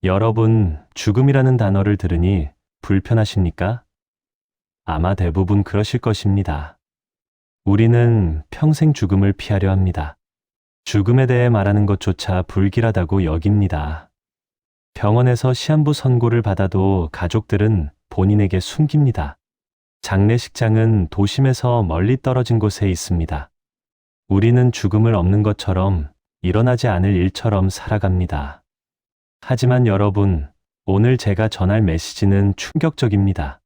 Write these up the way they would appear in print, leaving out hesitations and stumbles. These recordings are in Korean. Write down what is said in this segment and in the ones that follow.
여러분, 죽음이라는 단어를 들으니 불편하십니까? 아마 대부분 그러실 것입니다. 우리는 평생 죽음을 피하려 합니다. 죽음에 대해 말하는 것조차 불길하다고 여깁니다. 병원에서 시한부 선고를 받아도 가족들은 본인에게 숨깁니다. 장례식장은 도심에서 멀리 떨어진 곳에 있습니다. 우리는 죽음을 없는 것처럼 일어나지 않을 일처럼 살아갑니다. 하지만 여러분, 오늘 제가 전할 메시지는 충격적입니다.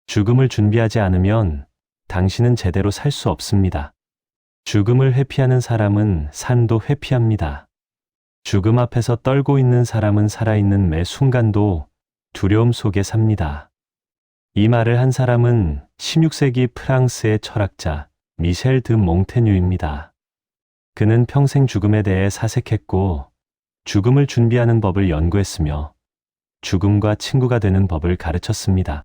죽음을 준비하지 않으면 당신은 제대로 살 수 없습니다. 죽음을 회피하는 사람은 삶도 회피합니다. 죽음 앞에서 떨고 있는 사람은 살아있는 매 순간도 두려움 속에 삽니다. 이 말을 한 사람은 16세기 프랑스의 철학자 미셸 드 몽테뉴입니다. 그는 평생 죽음에 대해 사색했고 죽음을 준비하는 법을 연구했으며 죽음과 친구가 되는 법을 가르쳤습니다.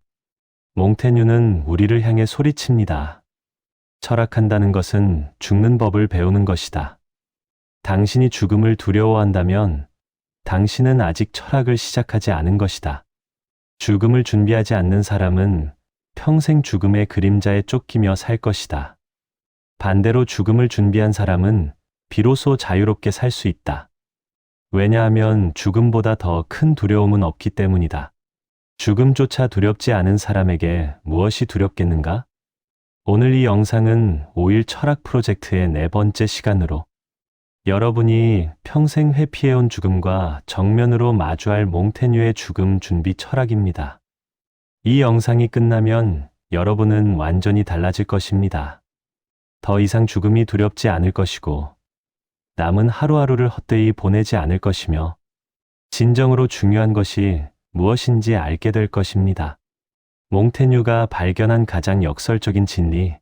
몽테뉴는 우리를 향해 소리칩니다. 철학한다는 것은 죽는 법을 배우는 것이다. 당신이 죽음을 두려워한다면 당신은 아직 철학을 시작하지 않은 것이다. 죽음을 준비하지 않는 사람은 평생 죽음의 그림자에 쫓기며 살 것이다. 반대로 죽음을 준비한 사람은 비로소 자유롭게 살 수 있다. 왜냐하면 죽음보다 더 큰 두려움은 없기 때문이다. 죽음조차 두렵지 않은 사람에게 무엇이 두렵겠는가? 오늘 이 영상은 5일 철학 프로젝트의 4번째 시간으로 여러분이 평생 회피해온 죽음과 정면으로 마주할 몽테뉴의 죽음 준비 철학입니다. 이 영상이 끝나면 여러분은 완전히 달라질 것입니다. 더 이상 죽음이 두렵지 않을 것이고 남은 하루하루를 헛되이 보내지 않을 것이며 진정으로 중요한 것이 무엇인지 알게 될 것입니다. 몽테뉴가 발견한 가장 역설적인 진리,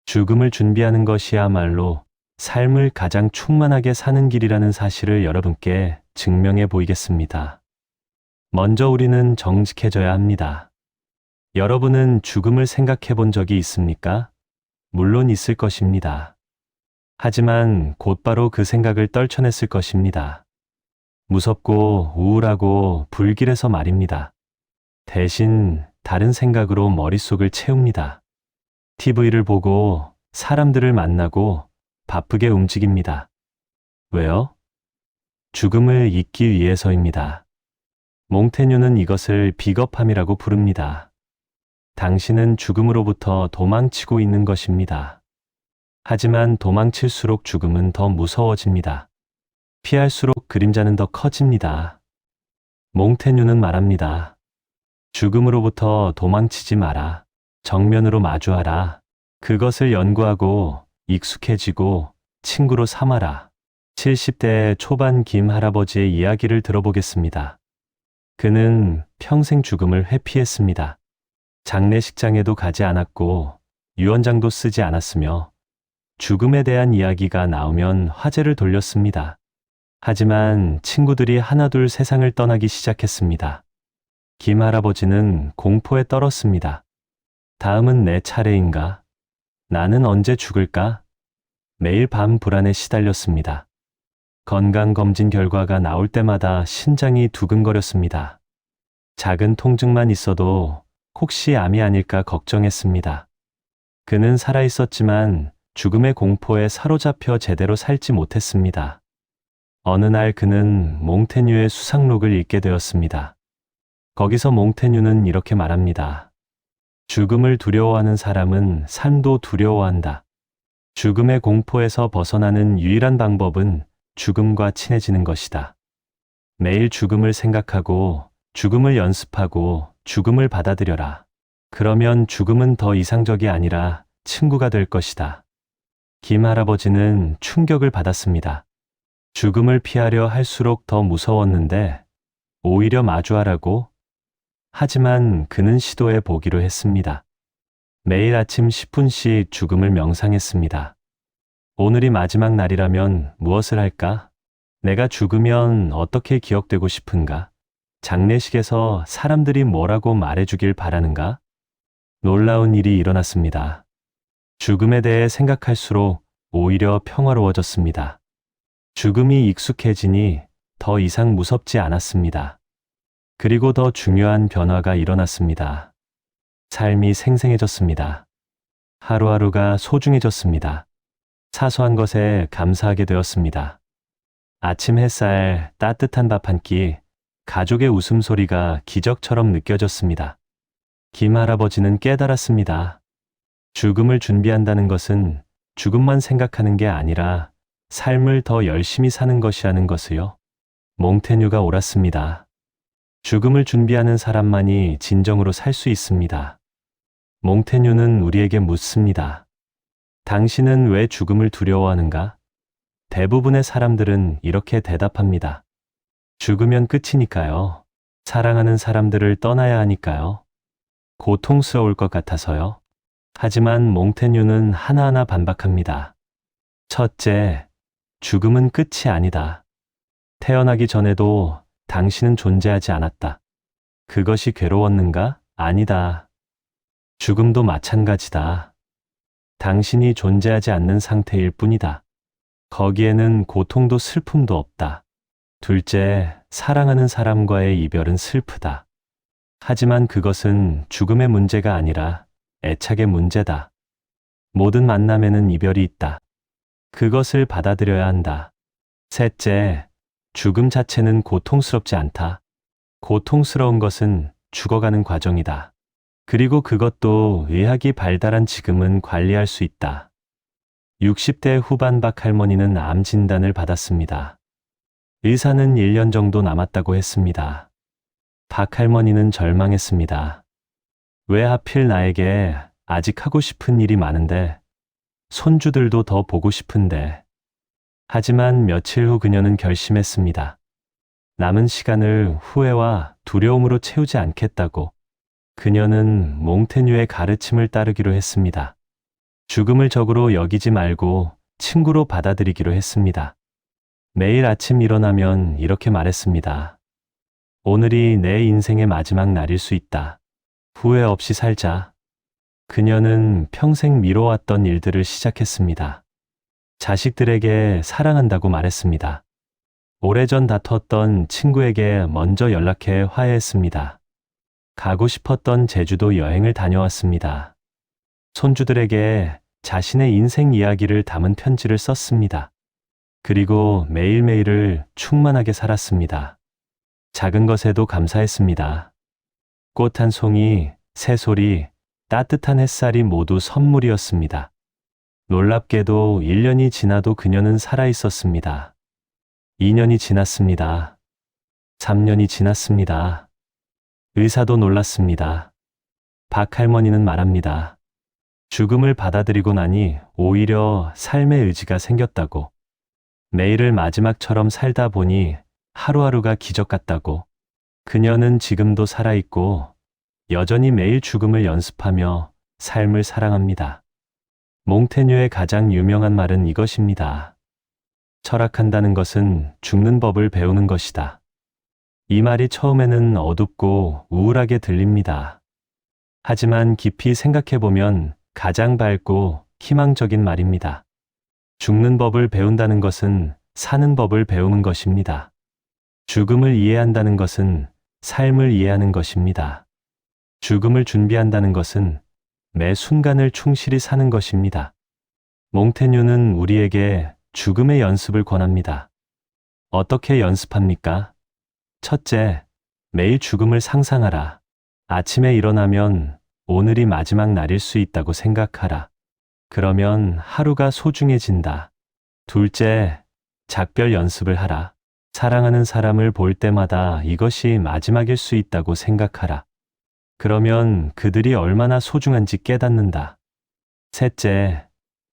죽음을 준비하는 것이야말로 삶을 가장 충만하게 사는 길이라는 사실을 여러분께 증명해 보이겠습니다. 먼저 우리는 정직해져야 합니다. 여러분은 죽음을 생각해 본 적이 있습니까? 물론 있을 것입니다. 하지만 곧바로 그 생각을 떨쳐냈을 것입니다. 무섭고 우울하고 불길해서 말입니다. 대신 다른 생각으로 머릿속을 채웁니다. TV를 보고 사람들을 만나고 바쁘게 움직입니다. 왜요? 죽음을 잊기 위해서입니다. 몽테뉴는 이것을 비겁함이라고 부릅니다. 당신은 죽음으로부터 도망치고 있는 것입니다. 하지만 도망칠수록 죽음은 더 무서워집니다. 피할수록 그림자는 더 커집니다. 몽테뉴는 말합니다. 죽음으로부터 도망치지 마라. 정면으로 마주하라. 그것을 연구하고 익숙해지고 친구로 삼아라. 70대 초반 김 할아버지의 이야기를 들어보겠습니다. 그는 평생 죽음을 회피했습니다. 장례식장에도 가지 않았고 유언장도 쓰지 않았으며 죽음에 대한 이야기가 나오면 화제를 돌렸습니다. 하지만 친구들이 하나둘 세상을 떠나기 시작했습니다. 김 할아버지는 공포에 떨었습니다. 다음은 내 차례인가? 나는 언제 죽을까? 매일 밤 불안에 시달렸습니다. 건강검진 결과가 나올 때마다 심장이 두근거렸습니다. 작은 통증만 있어도 혹시 암이 아닐까 걱정했습니다. 그는 살아있었지만 죽음의 공포에 사로잡혀 제대로 살지 못했습니다. 어느 날 그는 몽테뉴의 수상록을 읽게 되었습니다. 거기서 몽테뉴는 이렇게 말합니다. 죽음을 두려워하는 사람은 삶도 두려워한다. 죽음의 공포에서 벗어나는 유일한 방법은 죽음과 친해지는 것이다. 매일 죽음을 생각하고 죽음을 연습하고 죽음을 받아들여라. 그러면 죽음은 더 이상적이 아니라 친구가 될 것이다. 김 할아버지는 충격을 받았습니다. 죽음을 피하려 할수록 더 무서웠는데 오히려 마주하라고? 하지만 그는 시도해 보기로 했습니다. 매일 아침 10분씩 죽음을 명상했습니다. 오늘이 마지막 날이라면 무엇을 할까? 내가 죽으면 어떻게 기억되고 싶은가? 장례식에서 사람들이 뭐라고 말해주길 바라는가? 놀라운 일이 일어났습니다. 죽음에 대해 생각할수록 오히려 평화로워졌습니다. 죽음이 익숙해지니 더 이상 무섭지 않았습니다. 그리고 더 중요한 변화가 일어났습니다. 삶이 생생해졌습니다. 하루하루가 소중해졌습니다. 사소한 것에 감사하게 되었습니다. 아침 햇살, 따뜻한 밥 한 끼, 가족의 웃음소리가 기적처럼 느껴졌습니다. 김 할아버지는 깨달았습니다. 죽음을 준비한다는 것은 죽음만 생각하는 게 아니라 삶을 더 열심히 사는 것이라는 것을요. 몽테뉴가 옳았습니다. 죽음을 준비하는 사람만이 진정으로 살 수 있습니다. 몽테뉴는 우리에게 묻습니다. 당신은 왜 죽음을 두려워하는가? 대부분의 사람들은 이렇게 대답합니다. 죽으면 끝이니까요. 사랑하는 사람들을 떠나야 하니까요. 고통스러울 것 같아서요. 하지만 몽테뉴는 하나하나 반박합니다. 첫째, 죽음은 끝이 아니다. 태어나기 전에도 당신은 존재하지 않았다. 그것이 괴로웠는가? 아니다. 죽음도 마찬가지다. 당신이 존재하지 않는 상태일 뿐이다. 거기에는 고통도 슬픔도 없다. 둘째, 사랑하는 사람과의 이별은 슬프다. 하지만 그것은 죽음의 문제가 아니라 애착의 문제다. 모든 만남에는 이별이 있다. 그것을 받아들여야 한다. 셋째, 죽음 자체는 고통스럽지 않다. 고통스러운 것은 죽어가는 과정이다. 그리고 그것도 의학이 발달한 지금은 관리할 수 있다. 60대 후반 박 할머니는 암 진단을 받았습니다. 의사는 1년 정도 남았다고 했습니다. 박 할머니는 절망했습니다. 왜 하필 나에게 아직 하고 싶은 일이 많은데, 손주들도 더 보고 싶은데. 하지만 며칠 후 그녀는 결심했습니다. 남은 시간을 후회와 두려움으로 채우지 않겠다고. 그녀는 몽테뉴의 가르침을 따르기로 했습니다. 죽음을 적으로 여기지 말고 친구로 받아들이기로 했습니다. 매일 아침 일어나면 이렇게 말했습니다. 오늘이 내 인생의 마지막 날일 수 있다. 후회 없이 살자. 그녀는 평생 미뤄왔던 일들을 시작했습니다. 자식들에게 사랑한다고 말했습니다. 오래전 다퉜던 친구에게 먼저 연락해 화해했습니다. 가고 싶었던 제주도 여행을 다녀왔습니다. 손주들에게 자신의 인생 이야기를 담은 편지를 썼습니다. 그리고 매일매일을 충만하게 살았습니다. 작은 것에도 감사했습니다. 꽃 한 송이, 새소리, 따뜻한 햇살이 모두 선물이었습니다. 놀랍게도 1년이 지나도 그녀는 살아 있었습니다. 2년이 지났습니다. 3년이 지났습니다. 의사도 놀랐습니다. 박 할머니는 말합니다. 죽음을 받아들이고 나니 오히려 삶의 의지가 생겼다고. 매일을 마지막처럼 살다 보니 하루하루가 기적 같다고. 그녀는 지금도 살아있고 여전히 매일 죽음을 연습하며 삶을 사랑합니다. 몽테뉴의 가장 유명한 말은 이것입니다. 철학한다는 것은 죽는 법을 배우는 것이다. 이 말이 처음에는 어둡고 우울하게 들립니다. 하지만 깊이 생각해보면 가장 밝고 희망적인 말입니다. 죽는 법을 배운다는 것은 사는 법을 배우는 것입니다. 죽음을 이해한다는 것은 삶을 이해하는 것입니다. 죽음을 준비한다는 것은 매 순간을 충실히 사는 것입니다. 몽테뉴는 우리에게 죽음의 연습을 권합니다. 어떻게 연습합니까? 첫째, 매일 죽음을 상상하라. 아침에 일어나면 오늘이 마지막 날일 수 있다고 생각하라. 그러면 하루가 소중해진다. 둘째, 작별 연습을 하라. 사랑하는 사람을 볼 때마다 이것이 마지막일 수 있다고 생각하라. 그러면 그들이 얼마나 소중한지 깨닫는다. 셋째,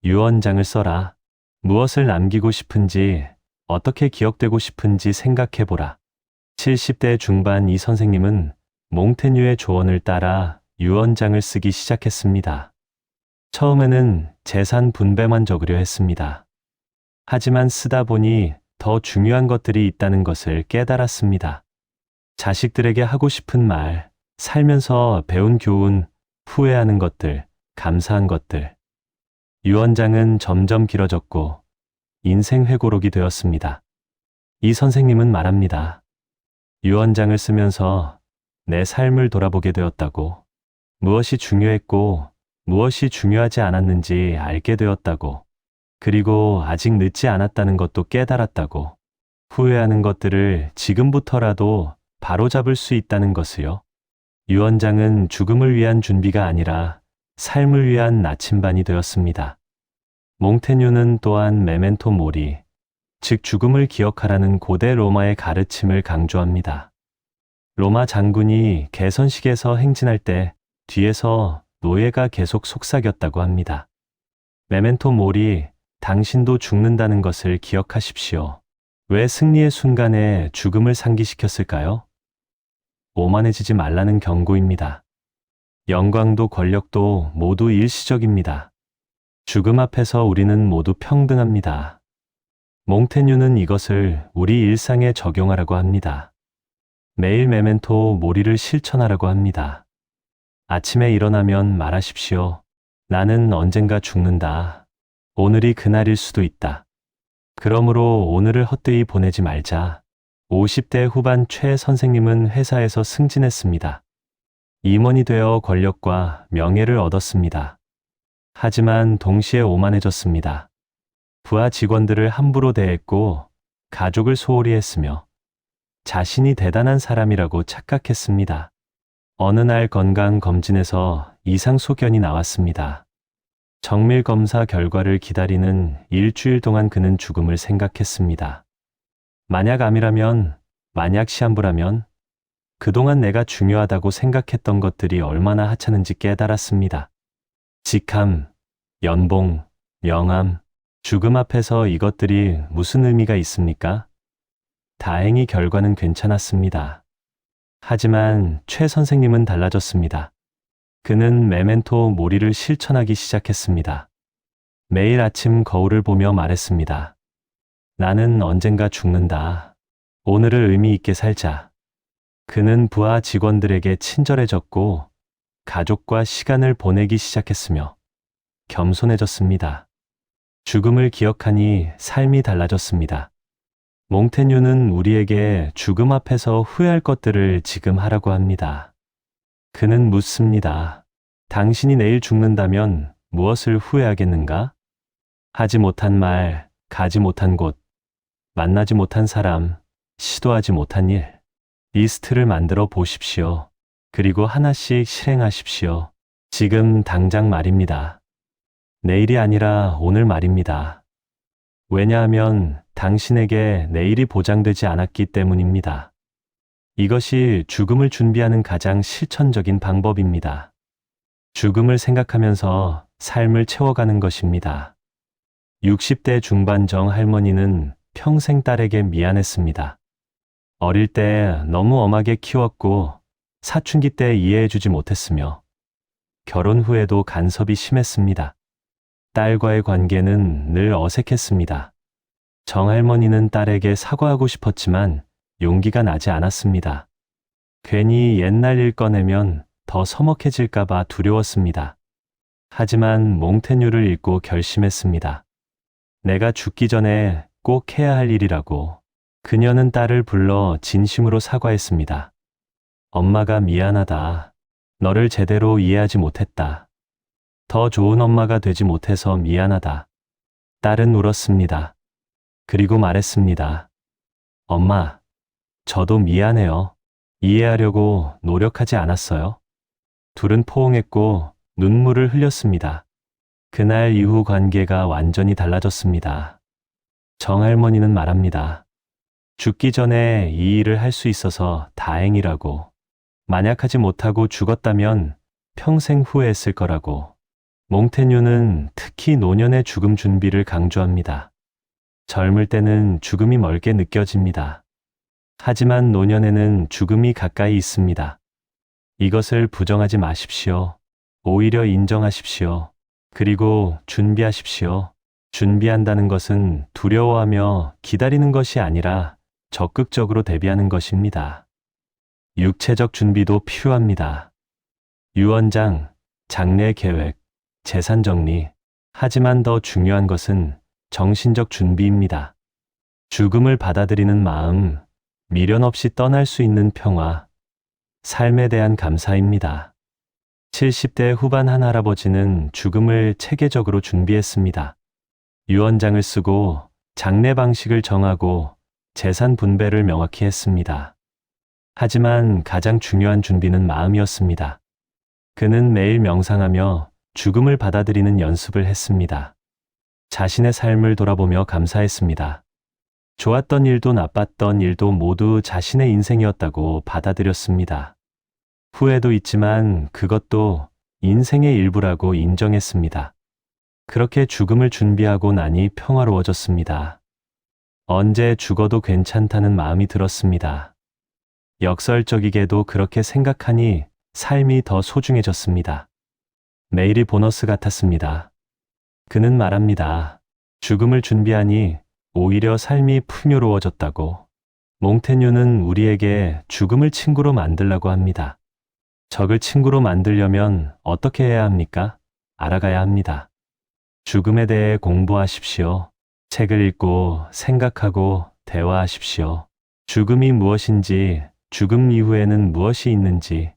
유언장을 써라. 무엇을 남기고 싶은지, 어떻게 기억되고 싶은지 생각해보라. 70대 중반 이 선생님은 몽테뉴의 조언을 따라 유언장을 쓰기 시작했습니다. 처음에는 재산 분배만 적으려 했습니다. 하지만 쓰다 보니 더 중요한 것들이 있다는 것을 깨달았습니다. 자식들에게 하고 싶은 말, 살면서 배운 교훈, 후회하는 것들, 감사한 것들. 유언장은 점점 길어졌고 인생 회고록이 되었습니다. 이 선생님은 말합니다. 유언장을 쓰면서 내 삶을 돌아보게 되었다고. 무엇이 중요했고 무엇이 중요하지 않았는지 알게 되었다고. 그리고 아직 늦지 않았다는 것도 깨달았다고. 후회하는 것들을 지금부터라도 바로잡을 수 있다는 것을요. 유언장은 죽음을 위한 준비가 아니라 삶을 위한 나침반이 되었습니다. 몽테뉴는 또한 메멘토 모리, 즉 죽음을 기억하라는 고대 로마의 가르침을 강조합니다. 로마 장군이 개선식에서 행진할 때 뒤에서 노예가 계속 속삭였다고 합니다. 메멘토 모리, 당신도 죽는다는 것을 기억하십시오. 왜 승리의 순간에 죽음을 상기시켰을까요? 오만해지지 말라는 경고입니다. 영광도 권력도 모두 일시적입니다. 죽음 앞에서 우리는 모두 평등합니다. 몽테뉴는 이것을 우리 일상에 적용하라고 합니다. 매일 메멘토 모리를 실천하라고 합니다. 아침에 일어나면 말하십시오. 나는 언젠가 죽는다. 오늘이 그날일 수도 있다. 그러므로 오늘을 헛되이 보내지 말자. 50대 후반 최 선생님은 회사에서 승진했습니다. 임원이 되어 권력과 명예를 얻었습니다. 하지만 동시에 오만해졌습니다. 부하 직원들을 함부로 대했고 가족을 소홀히 했으며 자신이 대단한 사람이라고 착각했습니다. 어느 날 건강검진에서 이상 소견이 나왔습니다. 정밀 검사 결과를 기다리는 일주일 동안 그는 죽음을 생각했습니다. 만약 암이라면, 만약 시한부라면, 그동안 내가 중요하다고 생각했던 것들이 얼마나 하찮은지 깨달았습니다. 직함, 연봉, 명함, 죽음 앞에서 이것들이 무슨 의미가 있습니까? 다행히 결과는 괜찮았습니다. 하지만 최 선생님은 달라졌습니다. 그는 메멘토 모리를 실천하기 시작했습니다. 매일 아침 거울을 보며 말했습니다. 나는 언젠가 죽는다. 오늘을 의미 있게 살자. 그는 부하 직원들에게 친절해졌고 가족과 시간을 보내기 시작했으며 겸손해졌습니다. 죽음을 기억하니 삶이 달라졌습니다. 몽테뉴는 우리에게 죽음 앞에서 후회할 것들을 지금 하라고 합니다. 그는 묻습니다. 당신이 내일 죽는다면 무엇을 후회하겠는가? 하지 못한 말, 가지 못한 곳, 만나지 못한 사람, 시도하지 못한 일. 리스트를 만들어 보십시오. 그리고 하나씩 실행하십시오. 지금 당장 말입니다. 내일이 아니라 오늘 말입니다. 왜냐하면 당신에게 내일이 보장되지 않았기 때문입니다. 이것이 죽음을 준비하는 가장 실천적인 방법입니다. 죽음을 생각하면서 삶을 채워가는 것입니다. 60대 중반 정 할머니는 평생 딸에게 미안했습니다. 어릴 때 너무 엄하게 키웠고 사춘기 때 이해해주지 못했으며 결혼 후에도 간섭이 심했습니다. 딸과의 관계는 늘 어색했습니다. 정할머니는 딸에게 사과하고 싶었지만 용기가 나지 않았습니다. 괜히 옛날 일 꺼내면 더 서먹해질까봐 두려웠습니다. 하지만 몽테뉴를 읽고 결심했습니다. 내가 죽기 전에 꼭 해야 할 일이라고. 그녀는 딸을 불러 진심으로 사과했습니다. 엄마가 미안하다. 너를 제대로 이해하지 못했다. 더 좋은 엄마가 되지 못해서 미안하다. 딸은 울었습니다. 그리고 말했습니다. 엄마, 저도 미안해요. 이해하려고 노력하지 않았어요. 둘은 포옹했고 눈물을 흘렸습니다. 그날 이후 관계가 완전히 달라졌습니다. 정할머니는 말합니다. 죽기 전에 이 일을 할 수 있어서 다행이라고. 만약 하지 못하고 죽었다면 평생 후회했을 거라고. 몽테뉴는 특히 노년의 죽음 준비를 강조합니다. 젊을 때는 죽음이 멀게 느껴집니다. 하지만 노년에는 죽음이 가까이 있습니다. 이것을 부정하지 마십시오. 오히려 인정하십시오. 그리고 준비하십시오. 준비한다는 것은 두려워하며 기다리는 것이 아니라 적극적으로 대비하는 것입니다. 육체적 준비도 필요합니다. 유언장, 장례 계획, 재산 정리. 하지만 더 중요한 것은 정신적 준비입니다. 죽음을 받아들이는 마음, 미련 없이 떠날 수 있는 평화, 삶에 대한 감사입니다. 70대 후반 한 할아버지는 죽음을 체계적으로 준비했습니다. 유언장을 쓰고 장례 방식을 정하고 재산 분배를 명확히 했습니다. 하지만 가장 중요한 준비는 마음이었습니다. 그는 매일 명상하며 죽음을 받아들이는 연습을 했습니다. 자신의 삶을 돌아보며 감사했습니다. 좋았던 일도 나빴던 일도 모두 자신의 인생이었다고 받아들였습니다. 후회도 있지만 그것도 인생의 일부라고 인정했습니다. 그렇게 죽음을 준비하고 나니 평화로워졌습니다. 언제 죽어도 괜찮다는 마음이 들었습니다. 역설적이게도 그렇게 생각하니 삶이 더 소중해졌습니다. 매일이 보너스 같았습니다. 그는 말합니다. 죽음을 준비하니 오히려 삶이 풍요로워졌다고. 몽테뉴는 우리에게 죽음을 친구로 만들라고 합니다. 적을 친구로 만들려면 어떻게 해야 합니까? 알아가야 합니다. 죽음에 대해 공부하십시오. 책을 읽고 생각하고 대화하십시오. 죽음이 무엇인지, 죽음 이후에는 무엇이 있는지,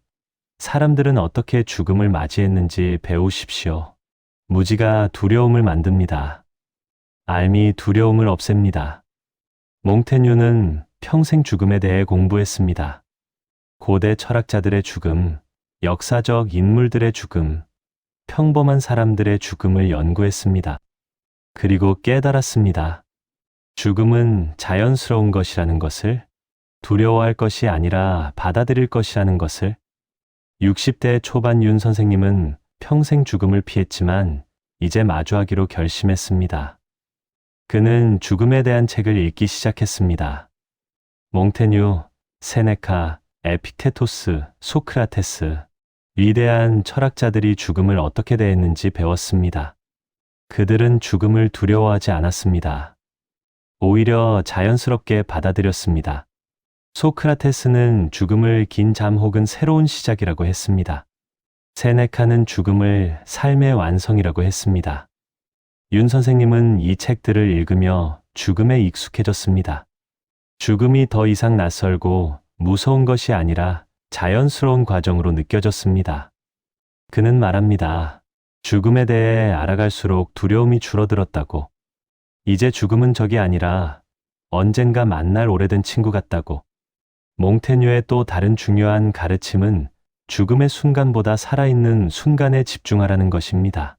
사람들은 어떻게 죽음을 맞이했는지 배우십시오. 무지가 두려움을 만듭니다. 알미 두려움을 없앱니다. 몽테뉴는 평생 죽음에 대해 공부했습니다. 고대 철학자들의 죽음, 역사적 인물들의 죽음, 평범한 사람들의 죽음을 연구했습니다. 그리고 깨달았습니다. 죽음은 자연스러운 것이라는 것을, 두려워할 것이 아니라 받아들일 것이라는 것을. 60대 초반 윤 선생님은 평생 죽음을 피했지만 이제 마주하기로 결심했습니다. 그는 죽음에 대한 책을 읽기 시작했습니다. 몽테뉴, 세네카, 에픽테토스, 소크라테스, 위대한 철학자들이 죽음을 어떻게 대했는지 배웠습니다. 그들은 죽음을 두려워하지 않았습니다. 오히려 자연스럽게 받아들였습니다. 소크라테스는 죽음을 긴 잠 혹은 새로운 시작이라고 했습니다. 세네카는 죽음을 삶의 완성이라고 했습니다. 윤 선생님은 이 책들을 읽으며 죽음에 익숙해졌습니다. 죽음이 더 이상 낯설고 무서운 것이 아니라 자연스러운 과정으로 느껴졌습니다. 그는 말합니다. 죽음에 대해 알아갈수록 두려움이 줄어들었다고. 이제 죽음은 적이 아니라 언젠가 만날 오래된 친구 같다고. 몽테뉴의 또 다른 중요한 가르침은 죽음의 순간보다 살아있는 순간에 집중하라는 것입니다.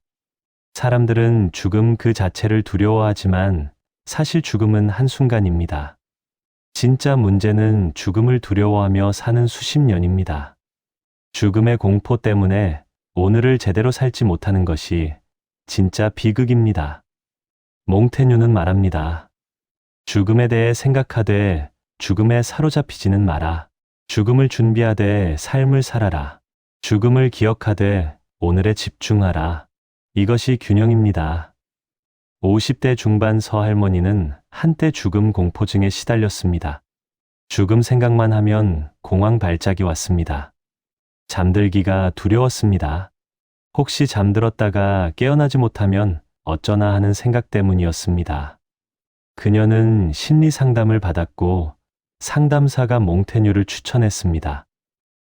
사람들은 죽음 그 자체를 두려워하지만 사실 죽음은 한순간입니다. 진짜 문제는 죽음을 두려워하며 사는 수십 년입니다. 죽음의 공포 때문에 오늘을 제대로 살지 못하는 것이 진짜 비극입니다. 몽테뉴는 말합니다. 죽음에 대해 생각하되 죽음에 사로잡히지는 마라. 죽음을 준비하되 삶을 살아라. 죽음을 기억하되 오늘에 집중하라. 이것이 균형입니다. 50대 중반 서할머니는 한때 죽음 공포증에 시달렸습니다. 죽음 생각만 하면 공황 발작이 왔습니다. 잠들기가 두려웠습니다. 혹시 잠들었다가 깨어나지 못하면 어쩌나 하는 생각 때문이었습니다. 그녀는 심리 상담을 받았고 상담사가 몽테뉴를 추천했습니다.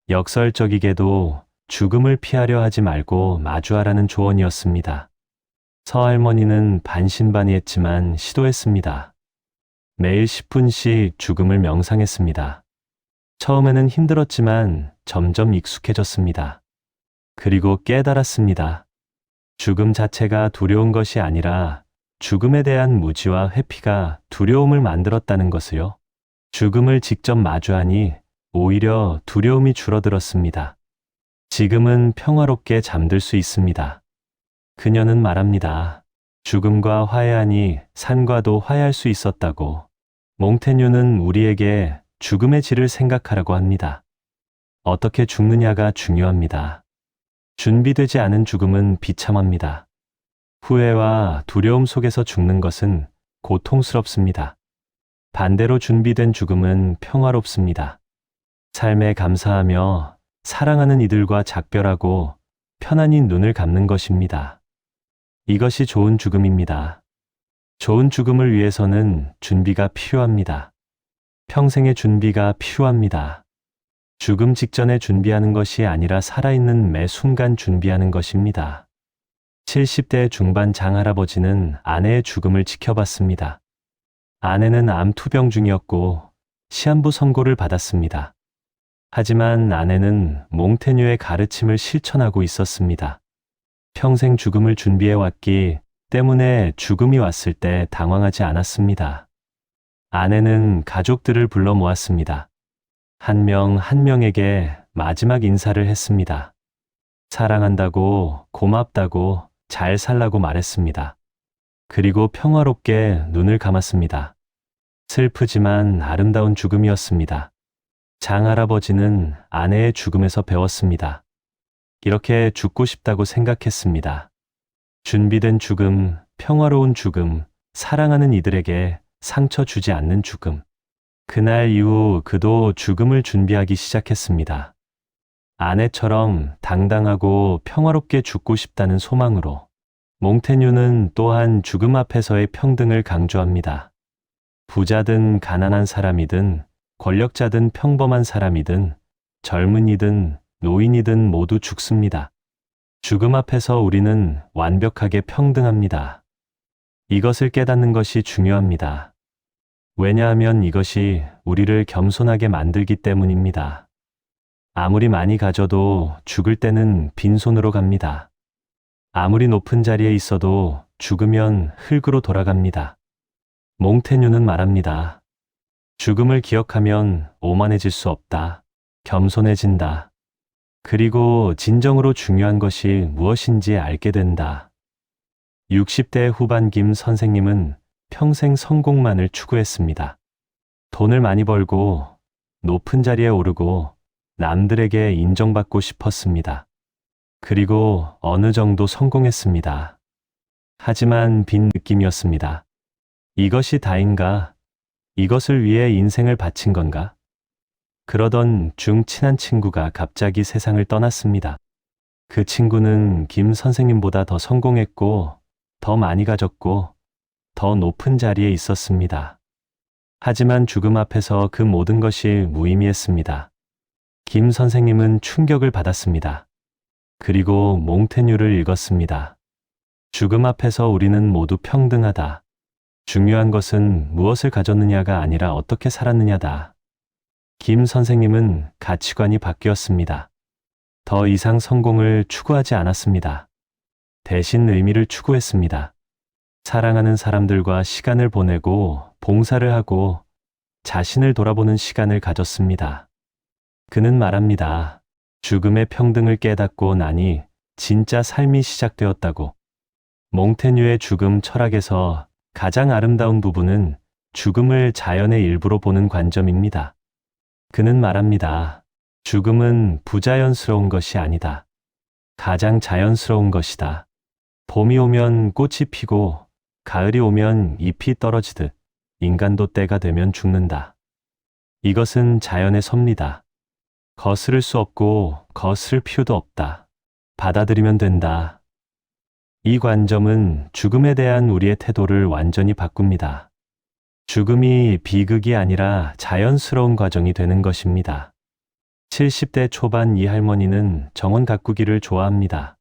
역설적이게도 죽음을 피하려 하지 말고 마주하라는 조언이었습니다. 서할머니는 반신반의했지만 시도했습니다. 매일 10분씩 죽음을 명상했습니다. 처음에는 힘들었지만 점점 익숙해졌습니다. 그리고 깨달았습니다. 죽음 자체가 두려운 것이 아니라 죽음에 대한 무지와 회피가 두려움을 만들었다는 것을요. 죽음을 직접 마주하니 오히려 두려움이 줄어들었습니다. 지금은 평화롭게 잠들 수 있습니다. 그녀는 말합니다. 죽음과 화해하니 산과도 화해할 수 있었다고. 몽테뉴는 우리에게 죽음의 질을 생각하라고 합니다. 어떻게 죽느냐가 중요합니다. 준비되지 않은 죽음은 비참합니다. 후회와 두려움 속에서 죽는 것은 고통스럽습니다. 반대로 준비된 죽음은 평화롭습니다. 삶에 감사하며 사랑하는 이들과 작별하고 편안히 눈을 감는 것입니다. 이것이 좋은 죽음입니다. 좋은 죽음을 위해서는 준비가 필요합니다. 평생의 준비가 필요합니다. 죽음 직전에 준비하는 것이 아니라 살아있는 매 순간 준비하는 것입니다. 70대 중반 장할아버지는 아내의 죽음을 지켜봤습니다. 아내는 암 투병 중이었고 시한부 선고를 받았습니다. 하지만 아내는 몽테뉴의 가르침을 실천하고 있었습니다. 평생 죽음을 준비해왔기 때문에 죽음이 왔을 때 당황하지 않았습니다. 아내는 가족들을 불러 모았습니다. 한 명 한 명에게 마지막 인사를 했습니다. 사랑한다고, 고맙다고, 잘 살라고 말했습니다. 그리고 평화롭게 눈을 감았습니다. 슬프지만 아름다운 죽음이었습니다. 장할아버지는 아내의 죽음에서 배웠습니다. 이렇게 죽고 싶다고 생각했습니다. 준비된 죽음, 평화로운 죽음, 사랑하는 이들에게 상처 주지 않는 죽음. 그날 이후 그도 죽음을 준비하기 시작했습니다. 아내처럼 당당하고 평화롭게 죽고 싶다는 소망으로. 몽테뉴는 또한 죽음 앞에서의 평등을 강조합니다. 부자든 가난한 사람이든 권력자든 평범한 사람이든 젊은이든 노인이든 모두 죽습니다. 죽음 앞에서 우리는 완벽하게 평등합니다. 이것을 깨닫는 것이 중요합니다. 왜냐하면 이것이 우리를 겸손하게 만들기 때문입니다. 아무리 많이 가져도 죽을 때는 빈손으로 갑니다. 아무리 높은 자리에 있어도 죽으면 흙으로 돌아갑니다. 몽테뉴는 말합니다. 죽음을 기억하면 오만해질 수 없다. 겸손해진다. 그리고 진정으로 중요한 것이 무엇인지 알게 된다. 60대 후반 김 선생님은 평생 성공만을 추구했습니다. 돈을 많이 벌고 높은 자리에 오르고 남들에게 인정받고 싶었습니다. 그리고 어느 정도 성공했습니다. 하지만 빈 느낌이었습니다. 이것이 다인가? 이것을 위해 인생을 바친 건가? 그러던 중 친한 친구가 갑자기 세상을 떠났습니다. 그 친구는 김 선생님보다 더 성공했고, 더 많이 가졌고, 더 높은 자리에 있었습니다. 하지만 죽음 앞에서 그 모든 것이 무의미했습니다. 김 선생님은 충격을 받았습니다. 그리고 몽테뉴를 읽었습니다. 죽음 앞에서 우리는 모두 평등하다. 중요한 것은 무엇을 가졌느냐가 아니라 어떻게 살았느냐다. 김 선생님은 가치관이 바뀌었습니다. 더 이상 성공을 추구하지 않았습니다. 대신 의미를 추구했습니다. 사랑하는 사람들과 시간을 보내고 봉사를 하고 자신을 돌아보는 시간을 가졌습니다. 그는 말합니다. 죽음의 평등을 깨닫고 나니 진짜 삶이 시작되었다고. 몽테뉴의 죽음 철학에서 가장 아름다운 부분은 죽음을 자연의 일부로 보는 관점입니다. 그는 말합니다. 죽음은 부자연스러운 것이 아니다. 가장 자연스러운 것이다. 봄이 오면 꽃이 피고 가을이 오면 잎이 떨어지듯 인간도 때가 되면 죽는다. 이것은 자연의 섭리다. 거스를 수 없고 거스를 필요도 없다. 받아들이면 된다. 이 관점은 죽음에 대한 우리의 태도를 완전히 바꿉니다. 죽음이 비극이 아니라 자연스러운 과정이 되는 것입니다. 70대 초반 이 할머니는 정원 가꾸기를 좋아합니다.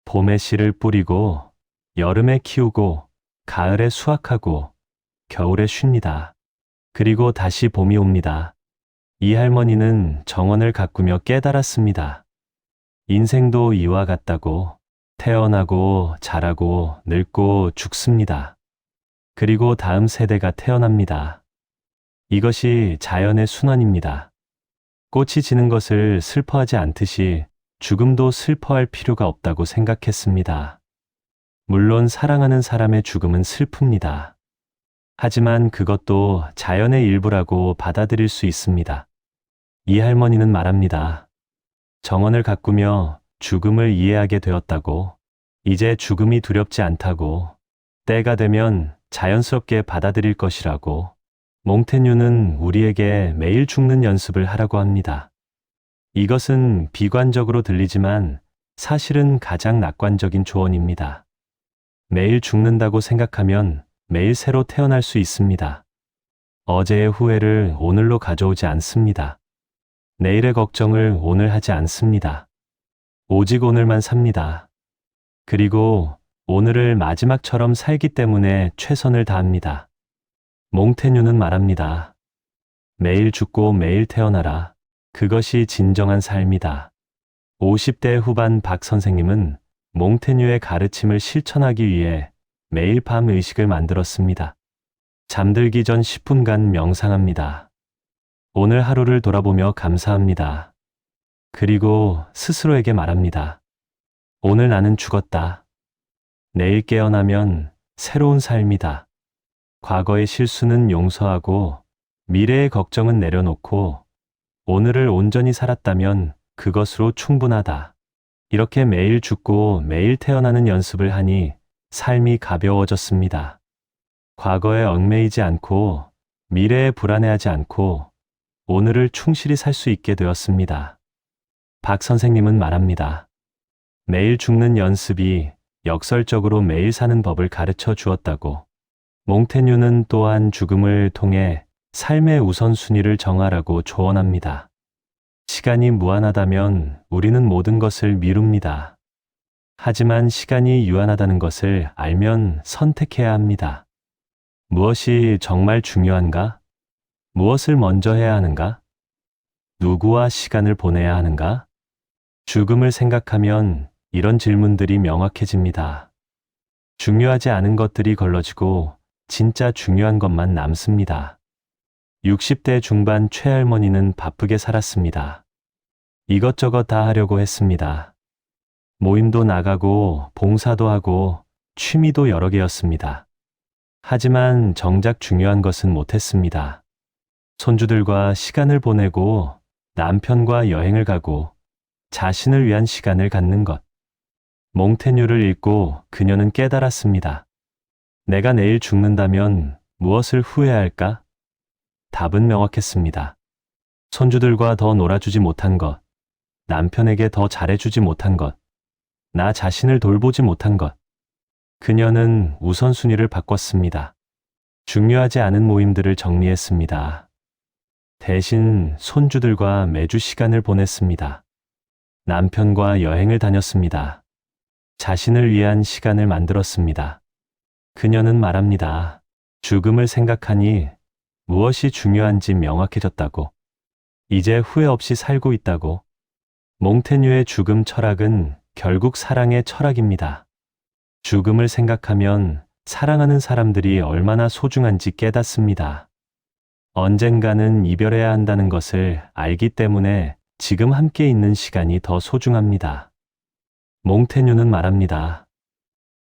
봄에 씨를 뿌리고 여름에 키우고 가을에 수확하고 겨울에 쉽니다. 그리고 다시 봄이 옵니다. 이 할머니는 정원을 가꾸며 깨달았습니다. 인생도 이와 같다고. 태어나고 자라고 늙고 죽습니다. 그리고 다음 세대가 태어납니다. 이것이 자연의 순환입니다. 꽃이 지는 것을 슬퍼하지 않듯이 죽음도 슬퍼할 필요가 없다고 생각했습니다. 물론 사랑하는 사람의 죽음은 슬픕니다. 하지만 그것도 자연의 일부라고 받아들일 수 있습니다. 이 할머니는 말합니다. 정원을 가꾸며 죽음을 이해하게 되었다고, 이제 죽음이 두렵지 않다고, 때가 되면 자연스럽게 받아들일 것이라고. 몽테뉴는 우리에게 매일 죽는 연습을 하라고 합니다. 이것은 비관적으로 들리지만 사실은 가장 낙관적인 조언입니다. 매일 죽는다고 생각하면 매일 새로 태어날 수 있습니다. 어제의 후회를 오늘로 가져오지 않습니다. 내일의 걱정을 오늘 하지 않습니다. 오직 오늘만 삽니다. 그리고 오늘을 마지막처럼 살기 때문에 최선을 다합니다. 몽테뉴는 말합니다. 매일 죽고 매일 태어나라. 그것이 진정한 삶이다. 50대 후반 박 선생님은 몽테뉴의 가르침을 실천하기 위해 매일 밤 의식을 만들었습니다. 잠들기 전 10분간 명상합니다. 오늘 하루를 돌아보며 감사합니다. 그리고 스스로에게 말합니다. 오늘 나는 죽었다. 내일 깨어나면 새로운 삶이다. 과거의 실수는 용서하고 미래의 걱정은 내려놓고 오늘을 온전히 살았다면 그것으로 충분하다. 이렇게 매일 죽고 매일 태어나는 연습을 하니 삶이 가벼워졌습니다. 과거에 얽매이지 않고 미래에 불안해하지 않고 오늘을 충실히 살 수 있게 되었습니다. 박 선생님은 말합니다. 매일 죽는 연습이 역설적으로 매일 사는 법을 가르쳐 주었다고. 몽테뉴는 또한 죽음을 통해 삶의 우선순위를 정하라고 조언합니다. 시간이 무한하다면 우리는 모든 것을 미룹니다. 하지만 시간이 유한하다는 것을 알면 선택해야 합니다. 무엇이 정말 중요한가? 무엇을 먼저 해야 하는가? 누구와 시간을 보내야 하는가? 죽음을 생각하면 이런 질문들이 명확해집니다. 중요하지 않은 것들이 걸러지고 진짜 중요한 것만 남습니다. 60대 중반 최할머니는 바쁘게 살았습니다. 이것저것 다 하려고 했습니다. 모임도 나가고 봉사도 하고 취미도 여러 개였습니다. 하지만 정작 중요한 것은 못했습니다. 손주들과 시간을 보내고 남편과 여행을 가고 자신을 위한 시간을 갖는 것. 몽테뉴를 읽고 그녀는 깨달았습니다. 내가 내일 죽는다면 무엇을 후회할까? 답은 명확했습니다. 손주들과 더 놀아주지 못한 것, 남편에게 더 잘해주지 못한 것, 나 자신을 돌보지 못한 것. 그녀는 우선순위를 바꿨습니다. 중요하지 않은 모임들을 정리했습니다. 대신 손주들과 매주 시간을 보냈습니다. 남편과 여행을 다녔습니다. 자신을 위한 시간을 만들었습니다. 그녀는 말합니다. 죽음을 생각하니 무엇이 중요한지 명확해졌다고. 이제 후회 없이 살고 있다고. 몽테뉴의 죽음 철학은 결국 사랑의 철학입니다. 죽음을 생각하면 사랑하는 사람들이 얼마나 소중한지 깨닫습니다. 언젠가는 이별해야 한다는 것을 알기 때문에 지금 함께 있는 시간이 더 소중합니다. 몽테뉴는 말합니다.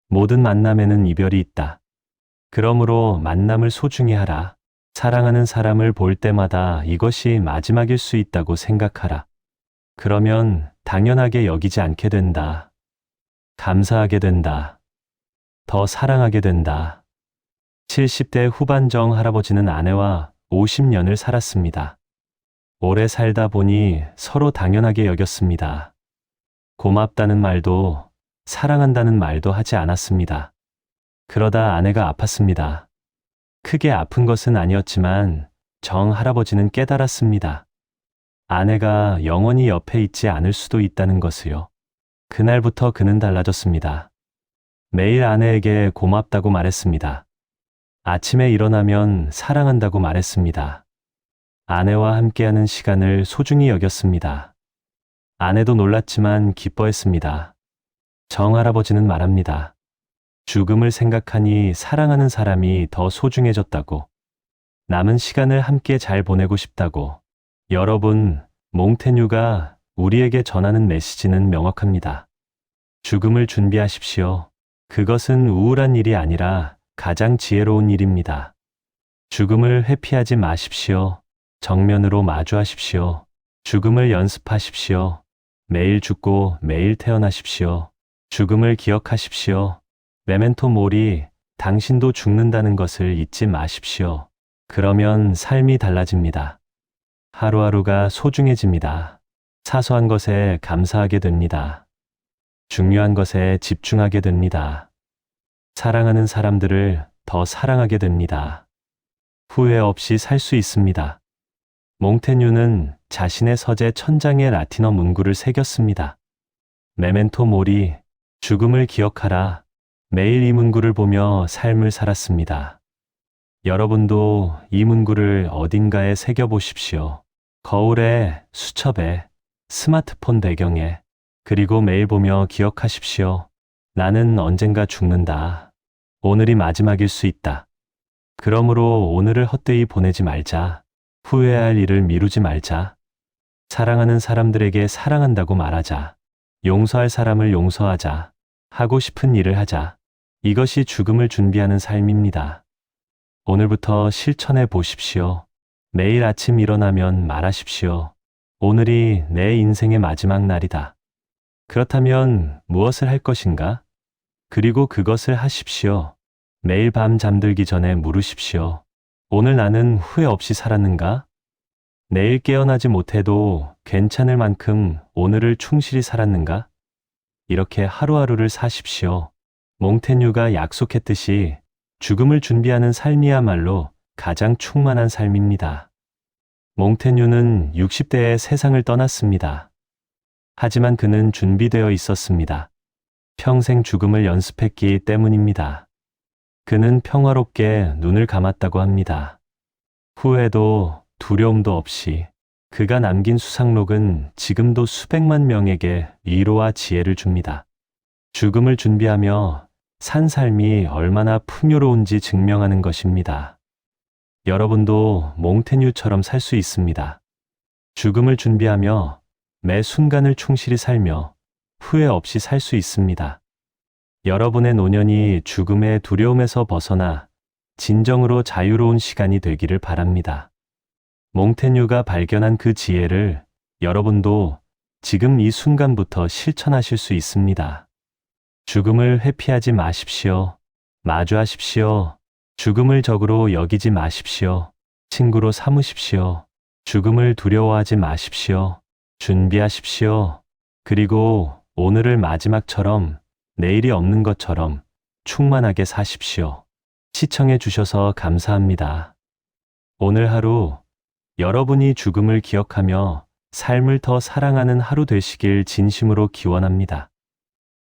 모든 만남에는 이별이 있다. 그러므로 만남을 소중히 하라. 사랑하는 사람을 볼 때마다 이것이 마지막일 수 있다고 생각하라. 그러면 당연하게 여기지 않게 된다. 감사하게 된다. 더 사랑하게 된다. 70대 후반 정 할아버지는 아내와 50년을 살았습니다. 오래 살다 보니 서로 당연하게 여겼습니다. 고맙다는 말도 사랑한다는 말도 하지 않았습니다. 그러다 아내가 아팠습니다. 크게 아픈 것은 아니었지만 정 할아버지는 깨달았습니다. 아내가 영원히 옆에 있지 않을 수도 있다는 것을요. 그날부터 그는 달라졌습니다. 매일 아내에게 고맙다고 말했습니다. 아침에 일어나면 사랑한다고 말했습니다. 아내와 함께하는 시간을 소중히 여겼습니다. 아내도 놀랐지만 기뻐했습니다. 정 할아버지는 말합니다. 죽음을 생각하니 사랑하는 사람이 더 소중해졌다고. 남은 시간을 함께 잘 보내고 싶다고. 여러분, 몽테뉴가 우리에게 전하는 메시지는 명확합니다. 죽음을 준비하십시오. 그것은 우울한 일이 아니라 가장 지혜로운 일입니다. 죽음을 회피하지 마십시오. 정면으로 마주하십시오. 죽음을 연습하십시오. 매일 죽고 매일 태어나십시오. 죽음을 기억하십시오. 메멘토 모리, 당신도 죽는다는 것을 잊지 마십시오. 그러면 삶이 달라집니다. 하루하루가 소중해집니다. 사소한 것에 감사하게 됩니다. 중요한 것에 집중하게 됩니다. 사랑하는 사람들을 더 사랑하게 됩니다. 후회 없이 살 수 있습니다. 몽테뉴는 자신의 서재 천장에 라틴어 문구를 새겼습니다. 메멘토 모리, 죽음을 기억하라. 매일 이 문구를 보며 삶을 살았습니다. 여러분도 이 문구를 어딘가에 새겨보십시오. 거울에, 수첩에, 스마트폰 배경에, 그리고 매일 보며 기억하십시오. 나는 언젠가 죽는다. 오늘이 마지막일 수 있다. 그러므로 오늘을 헛되이 보내지 말자. 후회할 일을 미루지 말자. 사랑하는 사람들에게 사랑한다고 말하자. 용서할 사람을 용서하자. 하고 싶은 일을 하자. 이것이 죽음을 준비하는 삶입니다. 오늘부터 실천해 보십시오. 매일 아침 일어나면 말하십시오. 오늘이 내 인생의 마지막 날이다. 그렇다면 무엇을 할 것인가? 그리고 그것을 하십시오. 매일 밤 잠들기 전에 물으십시오. 오늘 나는 후회 없이 살았는가? 내일 깨어나지 못해도 괜찮을 만큼 오늘을 충실히 살았는가? 이렇게 하루하루를 사십시오. 몽테뉴가 약속했듯이 죽음을 준비하는 삶이야말로 가장 충만한 삶입니다. 몽테뉴는 60대에 세상을 떠났습니다. 하지만 그는 준비되어 있었습니다. 평생 죽음을 연습했기 때문입니다. 그는 평화롭게 눈을 감았다고 합니다. 후회도 두려움도 없이 그가 남긴 수상록은 지금도 수백만 명에게 위로와 지혜를 줍니다. 죽음을 준비하며 산 삶이 얼마나 풍요로운지 증명하는 것입니다. 여러분도 몽테뉴처럼 살 수 있습니다. 죽음을 준비하며 매 순간을 충실히 살며 후회 없이 살 수 있습니다. 여러분의 노년이 죽음의 두려움에서 벗어나 진정으로 자유로운 시간이 되기를 바랍니다. 몽테뉴가 발견한 그 지혜를 여러분도 지금 이 순간부터 실천하실 수 있습니다. 죽음을 회피하지 마십시오. 마주하십시오. 죽음을 적으로 여기지 마십시오. 친구로 삼으십시오. 죽음을 두려워하지 마십시오. 준비하십시오. 그리고 오늘을 마지막처럼 내일이 없는 것처럼 충만하게 사십시오. 시청해 주셔서 감사합니다. 오늘 하루 여러분이 죽음을 기억하며 삶을 더 사랑하는 하루 되시길 진심으로 기원합니다.